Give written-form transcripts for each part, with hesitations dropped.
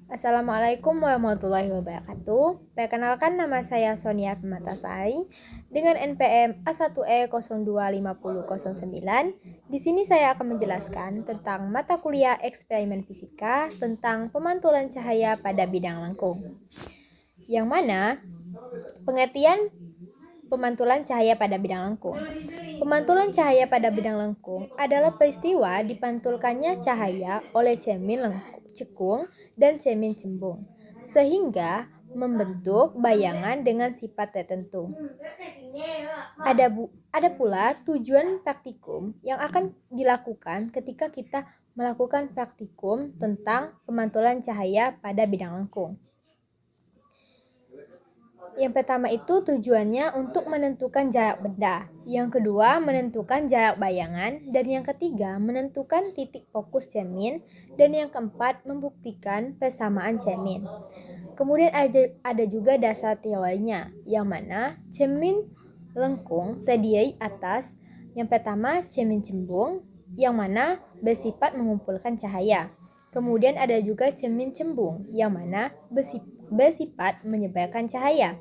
Assalamualaikum warahmatullahi wabarakatuh. Perkenalkan, nama saya Sonia Pematasari dengan NPM A1E025009. Di sini saya akan menjelaskan tentang mata kuliah eksperimen fisika tentang pemantulan cahaya pada bidang lengkung. Yang mana pengertian pemantulan cahaya pada bidang lengkung. Pemantulan cahaya pada bidang lengkung adalah peristiwa dipantulkannya cahaya oleh cermin cekung dan cermin cembung, sehingga membentuk bayangan dengan sifat tertentu. Ada pula tujuan praktikum yang akan dilakukan ketika kita melakukan praktikum tentang pemantulan cahaya pada bidang lengkung. Yang pertama itu tujuannya untuk menentukan jarak benda, yang kedua menentukan jarak bayangan, dan yang ketiga menentukan titik fokus cermin, dan yang keempat membuktikan persamaan cermin. Kemudian ada juga dasar teorinya, yang mana cermin lengkung terdiri atas yang pertama cermin cembung, yang mana bersifat mengumpulkan cahaya. Kemudian ada juga cermin cembung, yang mana bersifat menyebarkan cahaya.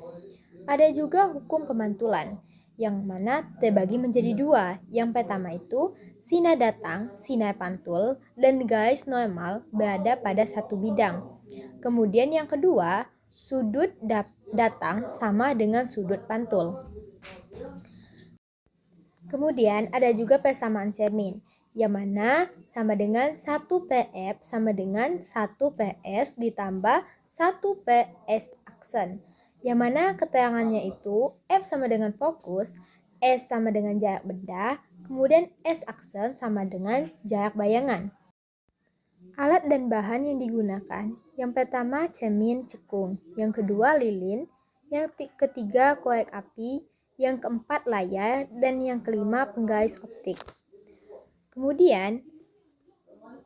Ada juga hukum pemantulan, yang mana terbagi menjadi dua. Yang pertama itu sinar datang, sinar pantul, dan garis normal berada pada satu bidang. Kemudian yang kedua, sudut datang sama dengan sudut pantul. Kemudian ada juga persamaan cermin, yang mana sama dengan 1/F sama dengan 1/S ditambah 1/S aksen. Yang mana keterangannya itu F sama dengan fokus, S sama dengan jarak benda, kemudian S aksen sama dengan jarak bayangan. Alat dan bahan yang digunakan, yang pertama cermin cekung, yang kedua lilin, yang ketiga korek api, yang keempat layar, dan yang kelima penggaris optik. Kemudian,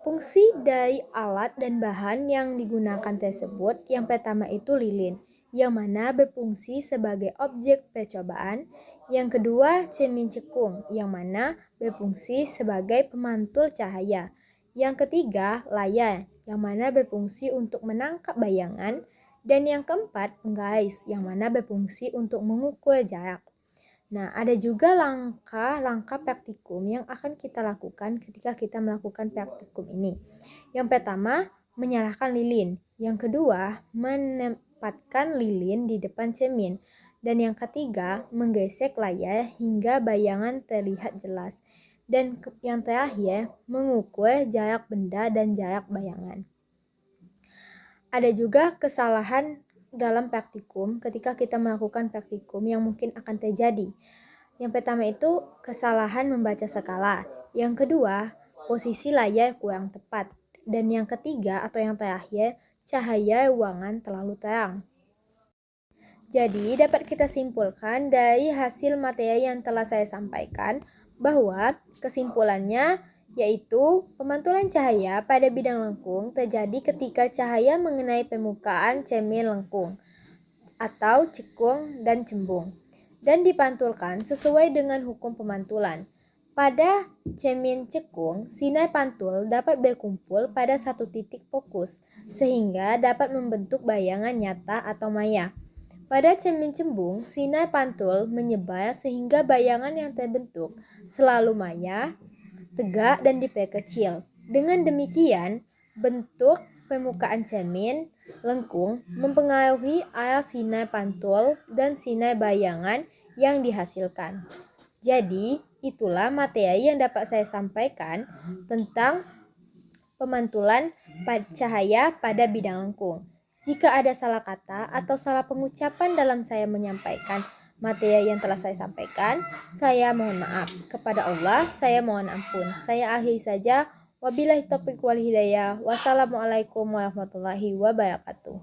fungsi dari alat dan bahan yang digunakan tersebut, yang pertama itu lilin, yang mana berfungsi sebagai objek percobaan. Yang kedua, cermin cekung, yang mana berfungsi sebagai pemantul cahaya. Yang ketiga, layar, yang mana berfungsi untuk menangkap bayangan. Dan yang keempat, penggaris, yang mana berfungsi untuk mengukur jarak. Nah, ada juga langkah-langkah praktikum yang akan kita lakukan ketika kita melakukan praktikum ini. Yang pertama, menyalakan lilin. Yang kedua, menempatkan lilin di depan cermin. Dan yang ketiga, menggesek layar hingga bayangan terlihat jelas. Dan yang terakhir, mengukur jarak benda dan jarak bayangan. Ada juga kesalahan dalam praktikum ketika kita melakukan praktikum yang mungkin akan terjadi. Yang pertama itu kesalahan membaca skala. Yang kedua, posisi layar kurang tepat. Dan yang ketiga atau yang terakhir, cahaya ruangan terlalu terang. Jadi dapat kita simpulkan dari hasil materi yang telah saya sampaikan bahwa kesimpulannya yaitu pemantulan cahaya pada bidang lengkung terjadi ketika cahaya mengenai permukaan cermin lengkung atau cekung dan cembung dan dipantulkan sesuai dengan hukum pemantulan. Pada cermin cekung, sinar pantul dapat berkumpul pada satu titik fokus sehingga dapat membentuk bayangan nyata atau maya. Pada cermin cembung, sinar pantul menyebar sehingga bayangan yang terbentuk selalu maya, tegak, dan diperkecil. Dengan demikian, bentuk permukaan cermin lengkung mempengaruhi arah sinar pantul dan sinar bayangan yang dihasilkan. Jadi, itulah materi yang dapat saya sampaikan tentang pemantulan cahaya pada bidang lengkung. Jika ada salah kata atau salah pengucapan dalam saya menyampaikan materi yang telah saya sampaikan, saya mohon maaf. Kepada Allah, saya mohon ampun. Saya akhiri saja. Wabillahi taufiq wal hidayah. Wassalamualaikum warahmatullahi wabarakatuh.